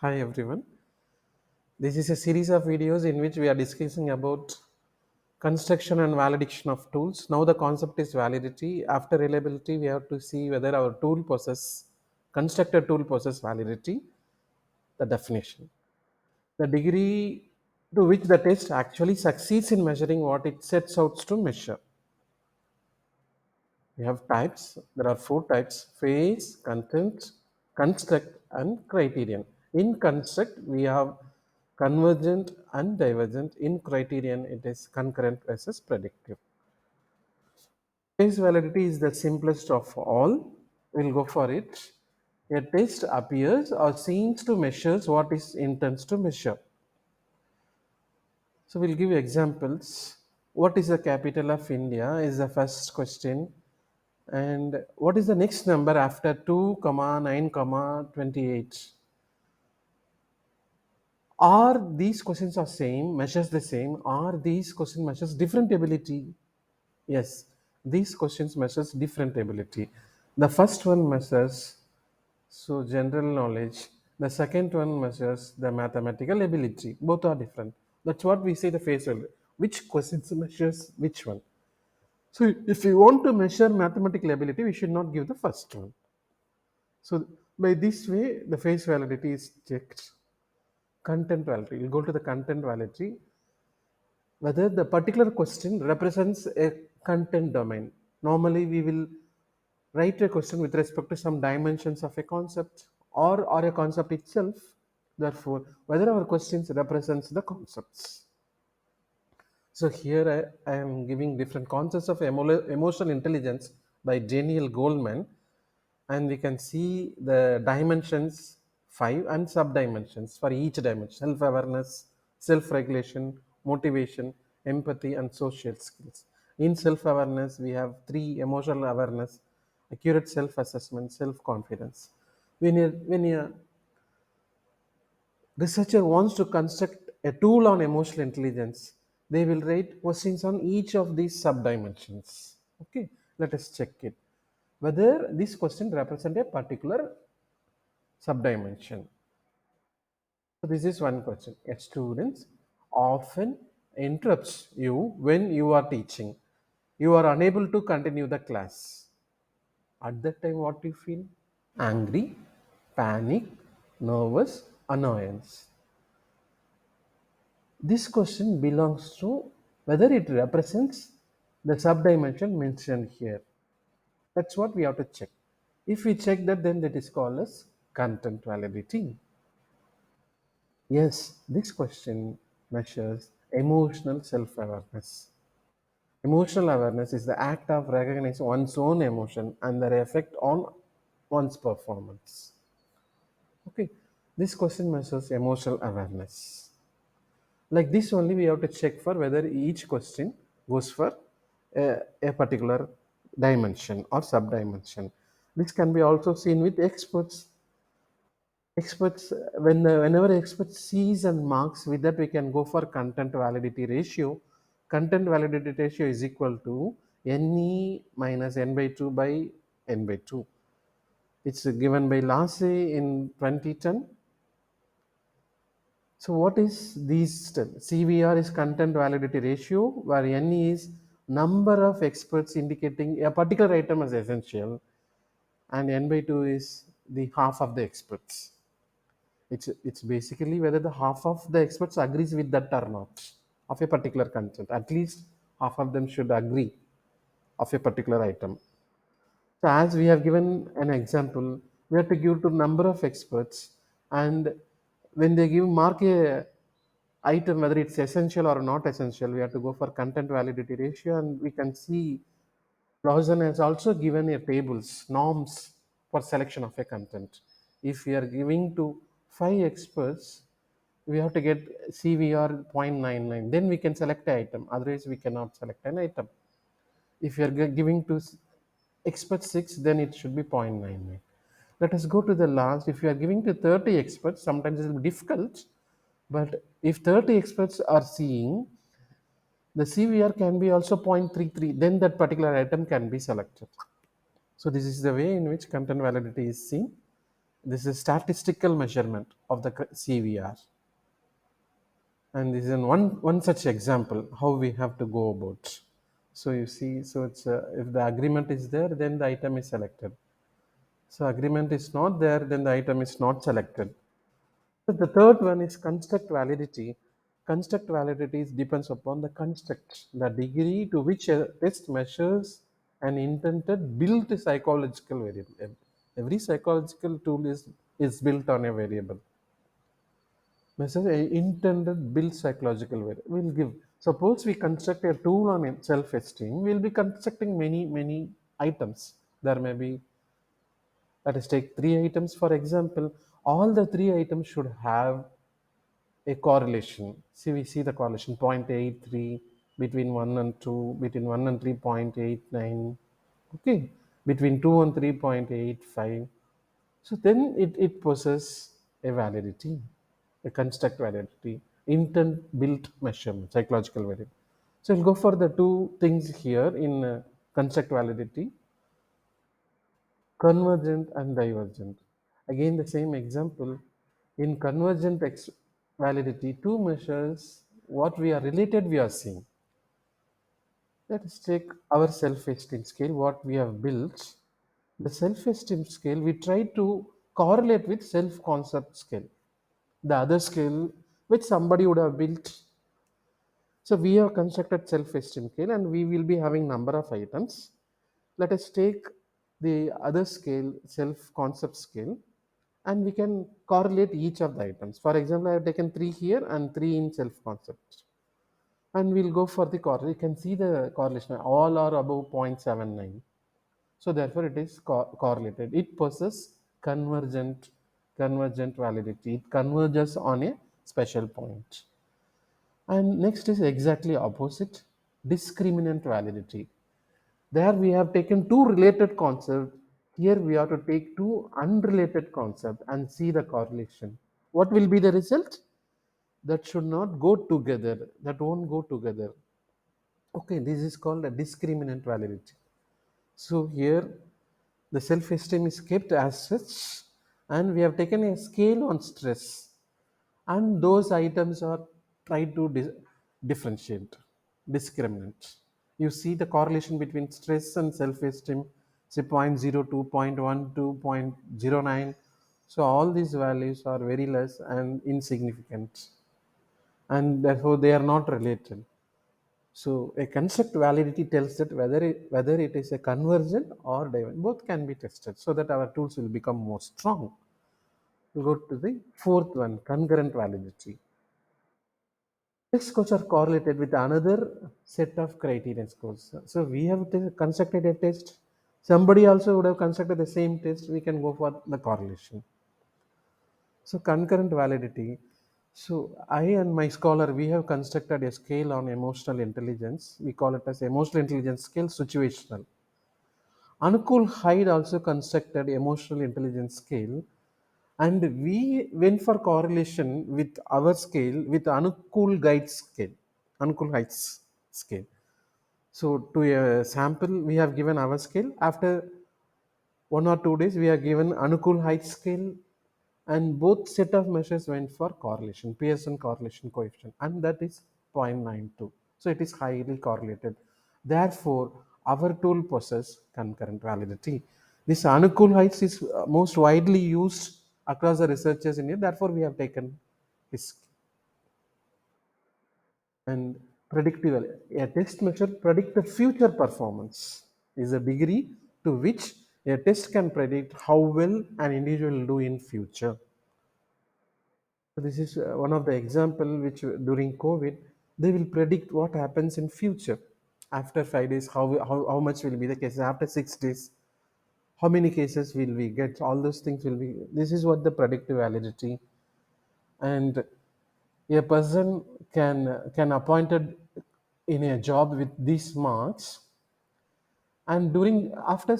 Hi everyone. This is a series of videos in which we are discussing about construction and validation of tools. Now the concept is validity. After reliability, we have to see whether our tool possess constructed tool possess validity, the definition. The degree to which the test actually succeeds in measuring what it sets out to measure. We have types. There are four types: phase, content, construct, and criterion. In construct, we have convergent and divergent. In criterion, it is concurrent versus predictive. Phase validity is the simplest of all. We'll go for it. A test appears or seems to measures what it intends to measure. So we'll give you examples. What is the capital of India is the first question. And what is the next number after 2, comma 9, comma 28? Are these questions are same, measures the same? Are these question measures different ability? Yes, these questions measures different ability. The first one measures general knowledge. The second one measures the mathematical ability. Both are different. That's what we say the phase value. Which questions measures which one? So if we want to measure mathematical ability, we should not give the first one. So by this way, the phase validity is checked. Content validity. We'll go to the content validity. Whether the particular question represents a content domain. Normally, we will write a question with respect to some dimensions of a concept or a concept itself. Therefore, whether our questions represents the concepts. So here I am giving different concepts of emotional intelligence by Daniel Goleman, and we can see the dimensions 5 and sub-dimensions for each dimension: self-awareness, self-regulation, motivation, empathy, and social skills. In self-awareness, we have 3: emotional awareness, accurate self-assessment, self-confidence. When a researcher wants to construct a tool on emotional intelligence, they will write questions on each of these sub-dimensions. Okay, let us check it. Whether this question represent a particular sub-dimension. So this is one question. A student often interrupts you when you are teaching. You are unable to continue the class. At that time, what do you feel? Angry, panic, nervous, annoyance. This question belongs to whether it represents the subdimension mentioned here. That's what we have to check. If we check that, then that is called as content validity. Yes, this question measures emotional self awareness. Emotional awareness is the act of recognizing one's own emotion and their effect on one's performance. Okay, this question measures emotional awareness. Like this only we have to check for whether each question goes for a particular dimension or sub-dimension. This can be also seen with experts. Experts, whenever expert sees and marks, with that we can go for content validity ratio. Content validity ratio is equal to NE minus N by 2 by N by 2. It's given by Lasse in 2010. So what is these steps? CVR is content validity ratio, where N is number of experts indicating a particular item as essential, and N by 2 is the half of the experts. It's basically whether the half of the experts agrees with that or not of a particular content. At least half of them should agree of a particular item. So as we have given an example, we have to give to number of experts, and when they give mark a item whether it's essential or not essential, we have to go for content validity ratio, and we can see Lawson has also given a tables norms for selection of a content. If we are giving to 5 experts, we have to get CVR 0.99. Then we can select an item. Otherwise, we cannot select an item. If you are giving to expert 6, then it should be 0.99. Let us go to the last. If you are giving to 30 experts, sometimes it will be difficult. But if 30 experts are seeing, the CVR can be also 0.33. Then that particular item can be selected. So this is the way in which content validity is seen. This is statistical measurement of the CVR. And this is one such example how we have to go about. So you see, so it's if the agreement is there, then the item is selected. So agreement is not there, then the item is not selected. So the third one is construct validity. Construct validity depends upon the construct, the degree to which a test measures an intended built psychological variable. Every psychological tool is built on a variable. Measures a intended built psychological variable. We'll give. Suppose we construct a tool on self-esteem. We'll be constructing many items. There may be, let us take three items for example. All the three items should have a correlation. See, we see the correlation 0.83 between 1 and 2, between 1 and 3.89, okay, between 2 and 3.85. So then it possesses a validity, a construct validity, intent built measurement, psychological validity. So we'll go for the two things here in construct validity, convergent and divergent. Again, the same example. In convergent validity, two measures what we are related we are seeing. Let us take our self-esteem scale, what we have built. The self-esteem scale, we try to correlate with self-concept scale, the other scale which somebody would have built. So we have constructed self-esteem scale and we will be having number of items. Let us take the other scale, self-concept scale, and we can correlate each of the items. For example, I have taken 3 here and 3 in self-concept. And we'll go for the correlation. You can see the correlation. All are above 0.79. So therefore it is correlated. It possesses convergent validity. It converges on a special point. And next is exactly opposite, discriminant validity. There we have taken two related concepts. Here we have to take two unrelated concepts and see the correlation. What will be the result? That should not go together. That won't go together. Okay, this is called a discriminant validity. So here the self-esteem is kept as such, and we have taken a scale on stress, and those items are tried to differentiate, discriminate. You see the correlation between stress and self-esteem, say 0.02, 0.12, 0.09. So all these values are very less and insignificant, and therefore they are not related. So a construct validity tells that whether it is a convergent or divergent, both can be tested so that our tools will become more strong. We go to the fourth one, concurrent validity. Test scores are correlated with another set of criterion scores. So we have constructed a test. Somebody also would have constructed the same test. We can go for the correlation. So concurrent validity. So I and my scholar, we have constructed a scale on emotional intelligence. We call it as emotional intelligence scale situational. Anukul Hyde also constructed emotional intelligence scale, and we went for correlation with our scale with Anukul Guide's scale, Anukul Hyde's scale. So to a sample, we have given our scale. After 1 or 2 days, we are given Anukul height scale, and both set of measures went for correlation, Pearson correlation coefficient, and that is 0.92. So it is highly correlated. Therefore, our tool possesses concurrent validity. This Anukul heights is most widely used across the researchers in India. Therefore, we have taken his. And predictive, a test measure predict the future performance is a degree to which a test can predict how well an individual will do in future. So this is one of the example which during COVID they will predict what happens in future. After 5 days, how much will be the cases? After 6 days, how many cases will we get? All those things will be. This is what the predictive validity. And a person can appointed in a job with these marks, and during after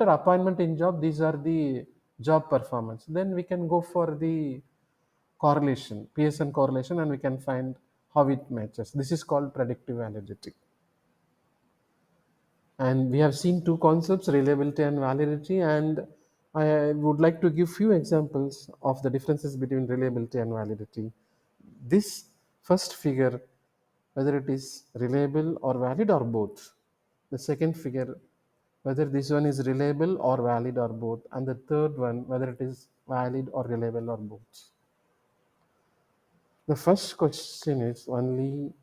appointment in job, these are the job performance. Then we can go for the correlation, Pearson correlation, and we can find how it matches. This is called predictive validity. And we have seen two concepts, reliability and validity, and I would like to give few examples of the differences between reliability and validity. This first figure, whether it is reliable or valid or both. The second figure, whether this one is reliable or valid or both. And the third one, whether it is valid or reliable or both. The first question is only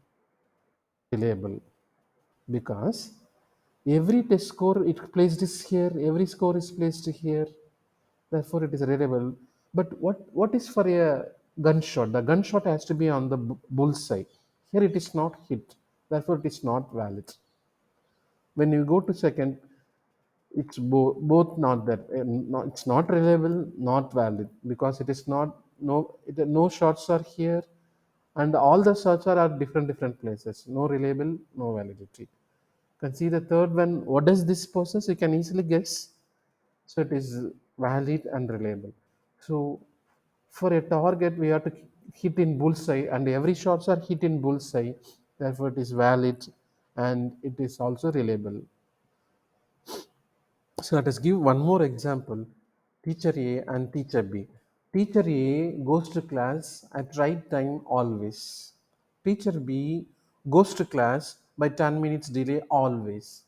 reliable because every test score it placed is here, every score is placed here, therefore it is reliable. But what is for a gunshot? The gunshot has to be on the bullseye. Here it is not hit, therefore it is not valid. When you go to second, it's both not that, it's not reliable, not valid, because it is not, no shots are here, and all the shots are at different places. No reliable, no validity. Can see the third one. What does this possess? You can easily guess. So it is valid and reliable. So for a target, we have to hit in bullseye, and every shots are hit in bullseye. Therefore, it is valid and it is also reliable. So let us give one more example. Teacher A and teacher B. Teacher A goes to class at right time always. Teacher B goes to class by 10 minutes delay always.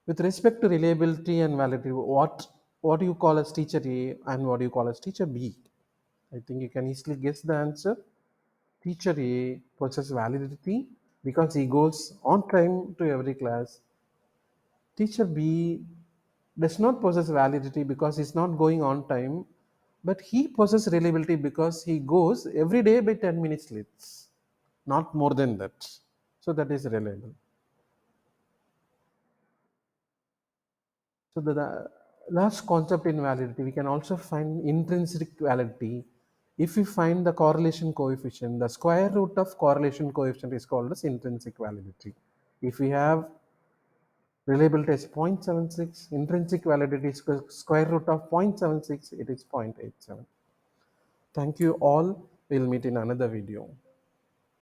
With respect to reliability and validity, what do you call as teacher A and what do you call as teacher B? I think you can easily guess the answer. Teacher A possesses validity because he goes on time to every class. Teacher B does not possess validity because he's not going on time, but he possesses reliability because he goes every day by 10 minutes late, not more than that. So that is reliable. So the last concept in validity, we can also find intrinsic validity. If we find the correlation coefficient, the square root of correlation coefficient is called as intrinsic validity. If we have reliability is 0.76, intrinsic validity is square root of 0.76, it is 0.87. Thank you all. We'll meet in another video.